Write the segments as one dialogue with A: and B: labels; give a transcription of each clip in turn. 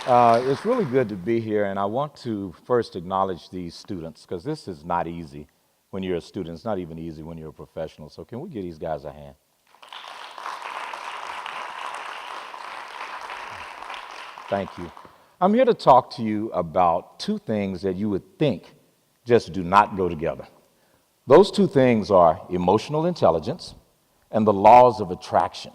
A: It's really good to be here, and I want to first acknowledge these students because this is not easy when you're a student. It's not even easy when you're a professional. So can we give these guys a hand? Thank you. I'm here to talk to you about two things that you would think just do not go together. Those two things are emotional intelligence and the laws of attraction.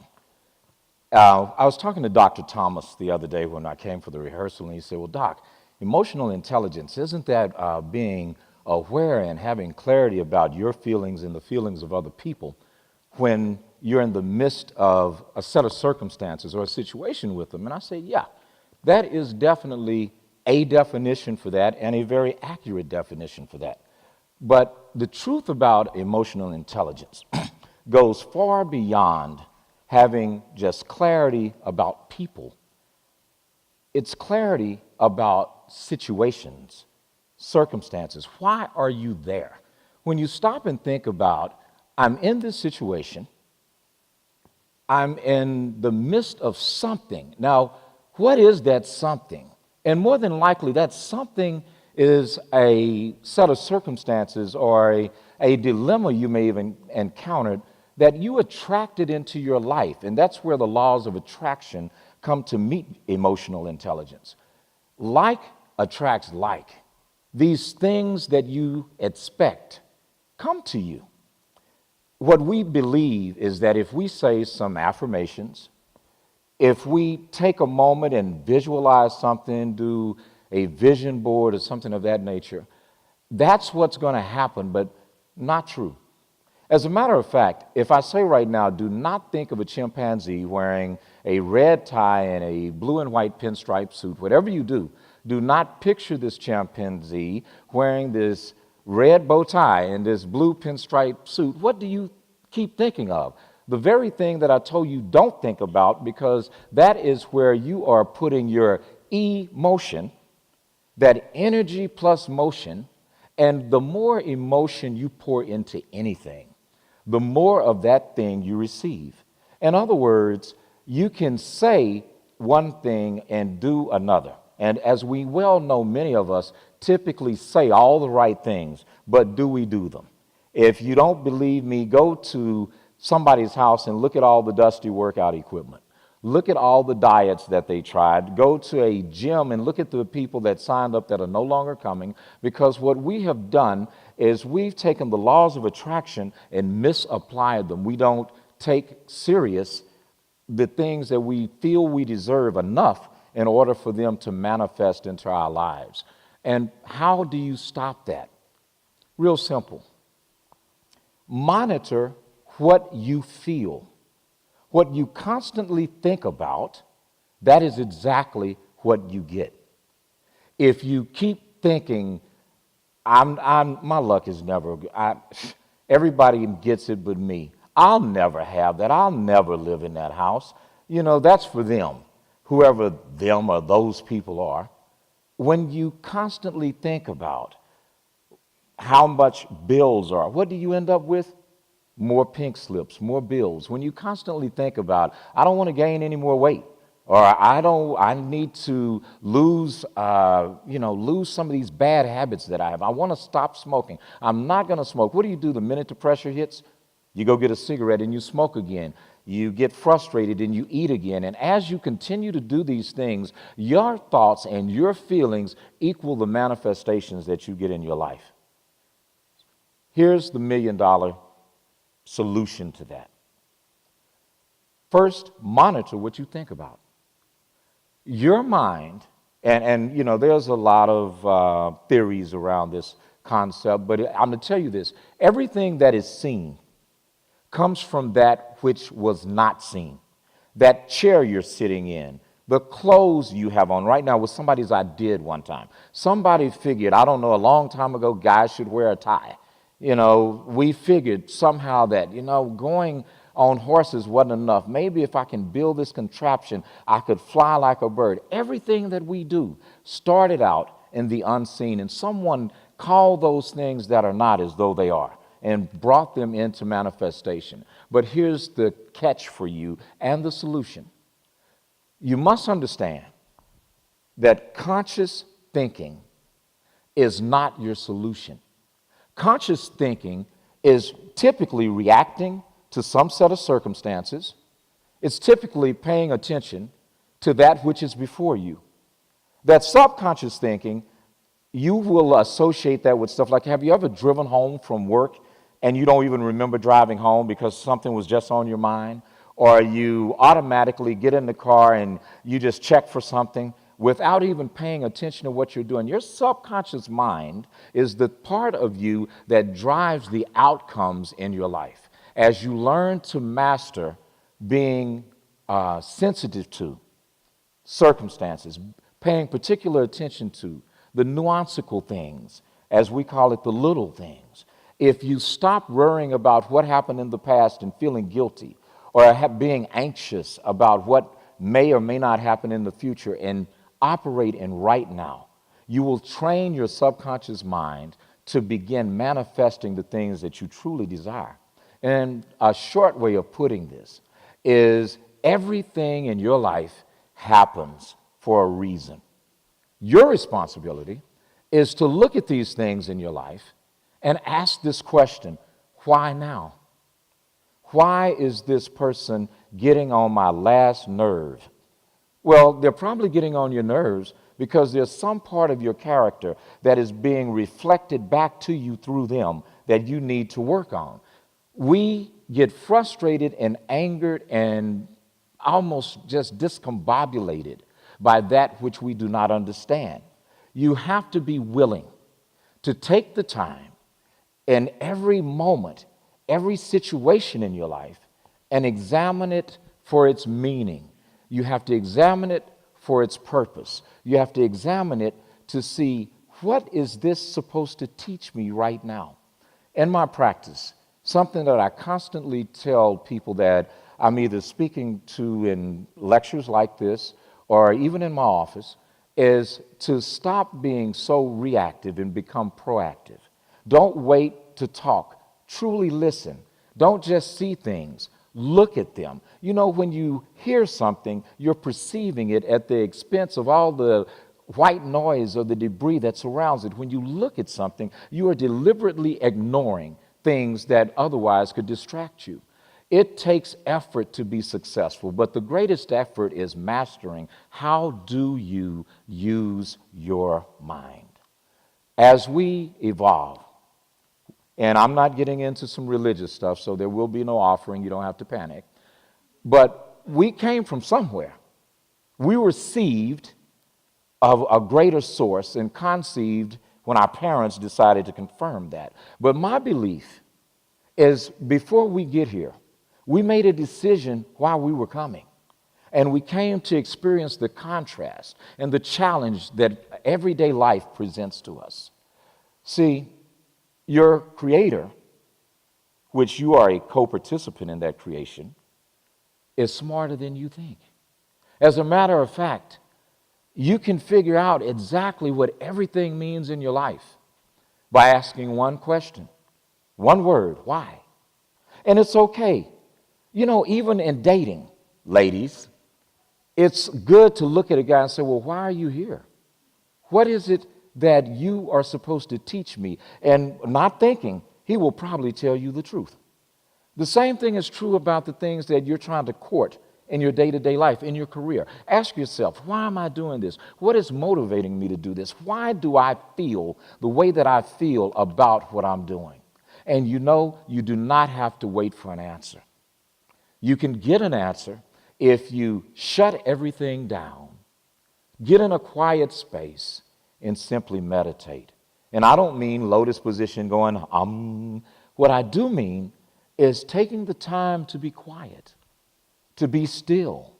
A: I was talking to Dr. Thomas the other day when I came for the rehearsal, and he said, well, Doc, emotional intelligence, isn't that being aware and having clarity about your feelings and the feelings of other people when you're in the midst of a set of circumstances or a situation with them? And I say, yeah, that is definitely a definition for that and a very accurate definition for that. But the truth about emotional intelligence goes far beyond having just clarity about people. It's clarity about situations, circumstances. Why are you there? When you stop and think about, I'm in this situation, I'm in the midst of something. Now, what is that something? And more than likely, that something is a set of circumstances or a dilemma you may have encountered that you attracted into your life. And that's where the laws of attraction come to meet emotional intelligence. Like attracts like. These things that you expect come to you. What we believe is that if we say some affirmations, if we take a moment and visualize something, do a vision board or something of that nature, that's what's going to happen, but not true. As a matter of fact, if I say right now, do not think of a chimpanzee wearing a red tie and a blue and white pinstripe suit, whatever you do not picture this chimpanzee wearing this red bow tie and this blue pinstripe suit. What do you keep thinking of? The very thing that I told you don't think about, because that is where you are putting your emotion, that energy plus motion, and the more emotion you pour into anything, the more of that thing you receive. In other words, you can say one thing and do another. And as we well know, many of us typically say all the right things, but do we do them? If you don't believe me, go to somebody's house and look at all the dusty workout equipment. Look at all the diets that they tried. Go to a gym and look at the people that signed up that are no longer coming, because what we have done is we've taken the laws of attraction and misapplied them. We don't take serious the things that we feel we deserve enough in order for them to manifest into our lives. And how do you stop that? Real simple. Monitor what you feel. What you constantly think about, that is exactly what you get. If you keep thinking, my luck is never good. Everybody gets it but me. I'll never have that. I'll never live in that house. You know, that's for them, whoever them or those people are. When you constantly think about how much bills are, what do you end up with? More pink slips, more bills. When you constantly think about, I don't want to gain any more weight, or I need to lose some of these bad habits that I have. I want to stop smoking. I'm not going to smoke. What do? The minute the pressure hits, you go get a cigarette and you smoke again. You get frustrated and you eat again. And as you continue to do these things, your thoughts and your feelings equal the manifestations that you get in your life. Here's the $1 million solution to that. First, monitor what you think about. Your mind, and you know, there's a lot of theories around this concept, but I'm going to tell you this. Everything that is seen comes from that which was not seen. That chair you're sitting in, the clothes you have on. Right now was somebody's I did one time. Somebody figured, I don't know, a long time ago, guys should wear a tie. You know, we figured somehow that, going on horses wasn't enough. Maybe if I can build this contraption, I could fly like a bird. Everything that we do started out in the unseen, and someone called those things that are not as though they are and brought them into manifestation. But here's the catch for you and the solution. You must understand that conscious thinking is not your solution. Conscious thinking is typically reacting to some set of circumstances. It's typically paying attention to that which is before you. That subconscious thinking, you will associate that with stuff like, have you ever driven home from work and you don't even remember driving home because something was just on your mind? Or you automatically get in the car and you just check for something without even paying attention to what you're doing. Your subconscious mind is the part of you that drives the outcomes in your life. As you learn to master being sensitive to circumstances, paying particular attention to the nuanceical things, as we call it, the little things. If you stop worrying about what happened in the past and feeling guilty, or being anxious about what may or may not happen in the future, and operate in right now, you will train your subconscious mind to begin manifesting the things that you truly desire. And a short way of putting this is everything in your life happens for a reason. Your responsibility is to look at these things in your life and ask this question, why now? Why is this person getting on my last nerve? Well, they're probably getting on your nerves because there's some part of your character that is being reflected back to you through them that you need to work on. We get frustrated and angered and almost just discombobulated by that which we do not understand. You have to be willing to take the time in every moment, every situation in your life, and examine it for its meaning. You have to examine it for its purpose. You have to examine it to see, what is this supposed to teach me right now? In my practice, something that I constantly tell people that I'm either speaking to in lectures like this or even in my office is to stop being so reactive and become proactive. Don't wait to talk. Truly listen. Don't just see things. Look at them. You know, when you hear something, you're perceiving it at the expense of all the white noise or the debris that surrounds it. When you look at something, you are deliberately ignoring things that otherwise could distract you. It takes effort to be successful, but the greatest effort is mastering how do you use your mind. As we evolve, and I'm not getting into some religious stuff, so there will be no offering, you don't have to panic, but we came from somewhere. We were received of a greater source and conceived when our parents decided to confirm that. But my belief is before we get here, we made a decision while we were coming. And we came to experience the contrast and the challenge that everyday life presents to us. See, your creator, which you are a co-participant in that creation, is smarter than you think. As a matter of fact, you can figure out exactly what everything means in your life by asking one question, one word, why? And it's okay. You know, even in dating, ladies, it's good to look at a guy and say, well, why are you here? What is it that you are supposed to teach me? And not thinking, he will probably tell you the truth. The same thing is true about the things that you're trying to court in your day-to-day life, in your career. Ask yourself, why am I doing this? What is motivating me to do this? Why do I feel the way that I feel about what I'm doing? And you know, you do not have to wait for an answer. You can get an answer if you shut everything down, get in a quiet space, and simply meditate. And I don't mean lotus position going, What I do mean is taking the time to be quiet, to be still,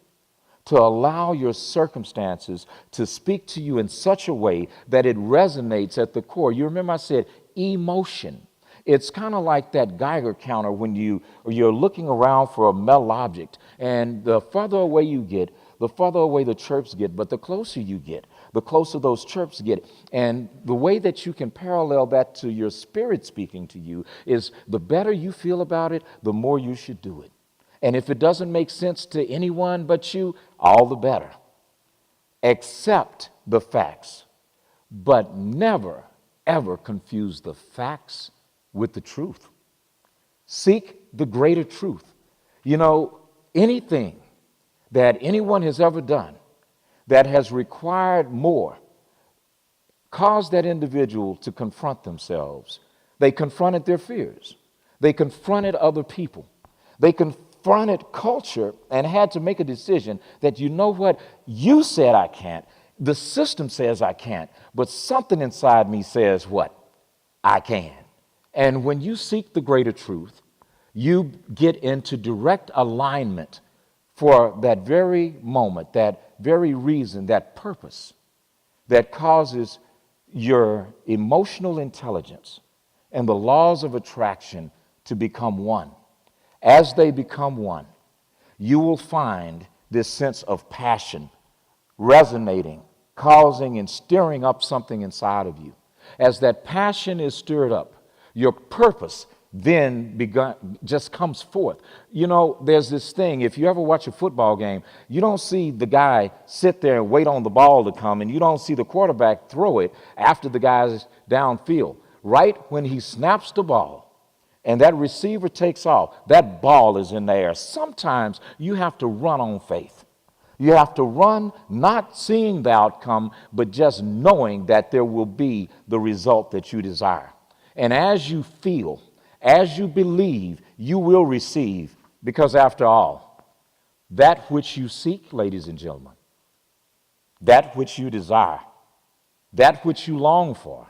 A: to allow your circumstances to speak to you in such a way that it resonates at the core. You remember I said emotion. It's kind of like that Geiger counter when you're looking around for a metal object, and the further away you get, the further away the chirps get, but the closer you get, the closer those chirps get. And the way that you can parallel that to your spirit speaking to you is the better you feel about it, the more you should do it. And if it doesn't make sense to anyone but you, all the better. accept the facts, but never, ever confuse the facts with the truth. Seek the greater truth. You know, anything that anyone has ever done that has required more caused that individual to confront themselves. They confronted their fears. They confronted other people. They confronted culture and had to make a decision that, you know what, you said I can't. The system says I can't, but something inside me says what? I can. And when you seek the greater truth, you get into direct alignment for that very moment, that very reason, that purpose that causes your emotional intelligence and the laws of attraction to become one. As they become one, you will find this sense of passion resonating, causing and stirring up something inside of you. As that passion is stirred up, your purpose then just comes forth. You know, there's this thing, if you ever watch a football game, you don't see the guy sit there and wait on the ball to come, and you don't see the quarterback throw it after the guy's downfield. Right when he snaps the ball and that receiver takes off, that ball is in the air. Sometimes you have to run on faith. You have to run not seeing the outcome, but just knowing that there will be the result that you desire. And as you feel, as you believe, you will receive, because after all, that which you seek, ladies and gentlemen, that which you desire, that which you long for,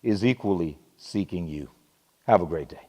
A: is equally seeking you. Have a great day.